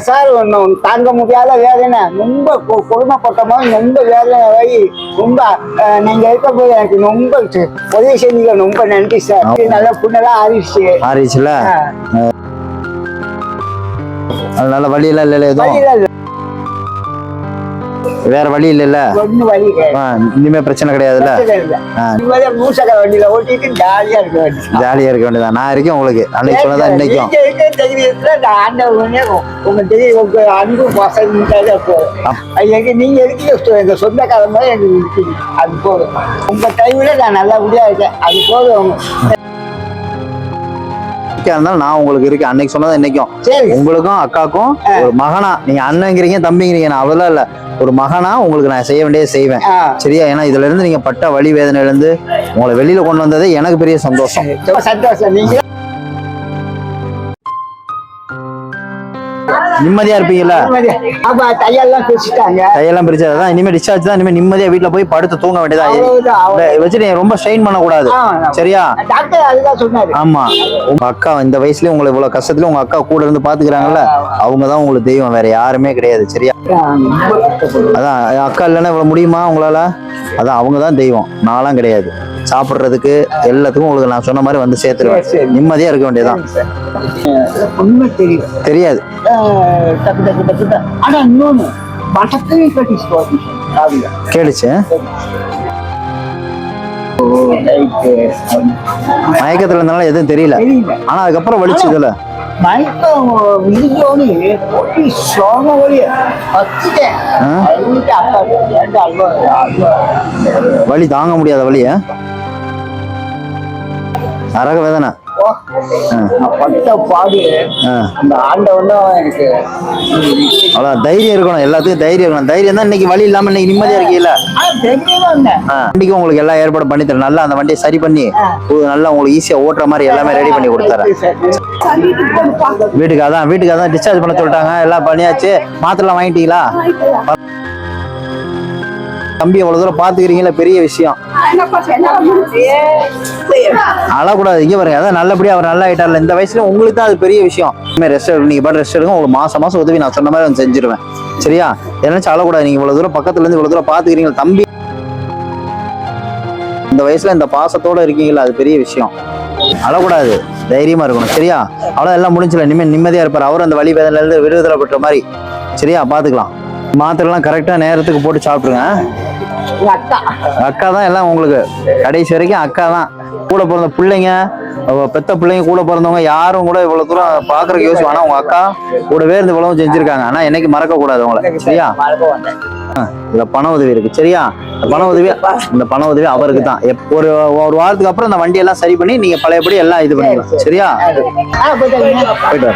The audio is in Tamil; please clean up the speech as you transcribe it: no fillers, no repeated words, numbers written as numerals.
சார் ஒன்றும் தாங்க முடியாத வேதனை, ரொம்ப கொடுமைப்பட்ட மாதிரி ரொம்ப வேதனை ஆகி ரொம்ப நீங்க இருக்க போய் எனக்கு ரொம்ப உதவி செஞ்சீங்க. ரொம்ப நன்றி சார். நல்ல புண்ணெல்லாம் ஆறிடுச்சுல. அதனால வழி எல்லாம் இல்ல, எதுவும் வேற வழி இல்ல. இனிமே பிரச்சனை கிடையாதுல்ல. ஜாலியா இருக்க வேண்டியதான். நான் இருக்கேன் உங்களுக்கு. அன்னைக்கு சொன்னதான் இன்னைக்கும். நீங்க இருக்கீங்க சொந்தக்காரன் மாதிரி எனக்கு இருக்குது. அது போதும். உங்க டைம்ல நான் நல்லபடியா இருக்கேன். அது போதும். இருந்தாலும் நான் உங்களுக்கு இருக்கேன். அன்னைக்கு சொன்னதான் இன்னைக்கும். உங்களுக்கும் அக்காக்கும் ஒரு மகனா, நீங்க அண்ணங்கிறீங்க தம்பிங்கிறீங்க, நான் அதெல்லாம் இல்ல, ஒரு மகனா உங்களுக்கு நான் செய்ய வேண்டியது செய்வேன். சரியா? ஏன்னா இதுல இருந்து நீங்க பட்ட வலி வேதனையில இருந்து உங்களை வெளியில கொண்டு வந்ததே எனக்கு பெரிய சந்தோஷம். நீங்க நிம்மதியா இருப்பீங்கல்ல. கையெல்லாம் பிரிச்சாதான் இனிமே டிஸ்சார்ஜ் தான். இனிமே நிம்மதியா வீட்டுல போய் படுத்து தூங்க வேண்டியதா வச்சுட்டு ரொம்ப ஸ்ட்ரெயின் பண்ண கூடாது. சரியா? ஆமா. உங்க அக்கா இந்த வயசுலயும் உங்களை இவ்வளவு கஷ்டத்துல உங்க அக்கா கூட இருந்து பாத்துக்கிறாங்கல்ல, அவங்கதான் உங்களுக்கு தெய்வம், வேற யாருமே கிடையாது. சரியா? அதான் அக்கா இல்லைன்னா இவ்வளவு முடியுமா உங்களால? அதான் அவங்கதான் தெய்வம், நான்லாம் கிடையாது. சாப்பிடுறதுக்கு எல்லாத்துக்கும் உங்களுக்கு நான் சொன்ன மாதிரி வந்து சேர்த்துருவேன். நிம்மதியா இருக்க வேண்டியதான். தெரியாது. கேளுச்சு. மயக்கத்துல இருந்தாலும் எதுவும் தெரியல. ஆனா அதுக்கப்புறம் வலிச்சதுல வலி தாங்க முடியாத வலிய நரக வேதனை. அவ்வளவு தைரியம் இருக்கணும், எல்லாத்துக்கும் தைரியம் இருக்கணும். தைரியம் தான் இன்னைக்கு வலி இல்லாம இன்னைக்கு நிம்மதியா இருக்கீங்களா. இன்னைக்கு உங்களுக்கு எல்லாம் ஏற்பாடு பண்ணி தரேன். நல்லா அந்த வண்டியை சரி பண்ணி நல்லா உங்களுக்கு ஈஸியா ஓட்டுற மாதிரி எல்லாமே ரெடி பண்ணி கொடுத்துறேன். வீட்டுக்கு அதான் டிஸ்சார்ஜ் பண்ண சொல்லிட்டாங்க. எல்லாம் பண்ணியாச்சு. மாத்திரலாம் வாங்கிட்டீங்களா? தம்பி அவ்வளவு தூரம் பாத்துக்கிறீங்களா, பெரிய விஷயம். அழக்கூடாது. இங்க பாருங்க, அதான் நல்லபடியா அவர் நல்லா ஆயிட்டார்ல. இந்த வயசுல உங்களுக்கு தான் அது பெரிய விஷயம். ரெஸ்ட் நீங்க பாட்டு ரெஸ்ட் எடுங்க. உங்களுக்கு மாசம் உதவி நான் சொன்ன மாதிரி வந்து செஞ்சிருவேன். சரியா? என்னாச்சும் அழக்கூடாது. நீங்க இவ்வளவு தூரம் பக்கத்துல இருந்து இவ்வளவு தூரம் பாத்துக்கிறீங்க. தம்பி இந்த வயசுல இந்த பாசத்தோட இருக்கீங்களா, அது பெரிய விஷயம். அழக்கூடாது, தைரியமா இருக்கணும். சரியா? அவ்வளவு எல்லாம் முடிஞ்சல. இனிமேல் நிம்மதியா இருப்பாரு. அவரும் அந்த வலி வேதனையில இருந்து விடுதலை பெற்ற மாதிரி. சரியா? பாத்துக்கலாம். மாத்திரலாம் கரெக்டா நேரத்துக்கு போட்டு சாப்பிடுங்க. அக்கா தான் எல்லாம் உங்களுக்கு கடைசி வரைக்கும். அக்கா தான் கூட பிறந்த பிள்ளைங்க, பெத்த பிள்ளைங்க, கூட பிறந்தவங்க யாரும் கூட இவ்வளவு தூரம் பாக்குறதுக்கு யோசிச்சு. ஆனா உங்க அக்கா கூடவே இருந்து இவ்வளவு செஞ்சிருக்காங்க. ஆனா என்னைக்கு மறக்க கூடாது உங்களை. சரியா? இதுல பண உதவி இருக்கு. சரியா? இந்த பண உதவி அவருக்கு தான். ஒரு வாரத்துக்கு அப்புறம் இந்த வண்டியெல்லாம் சரி பண்ணி நீங்க பழையபடி எல்லாம் இது பண்ணிக்கலாம். சரியா? போயிட்டு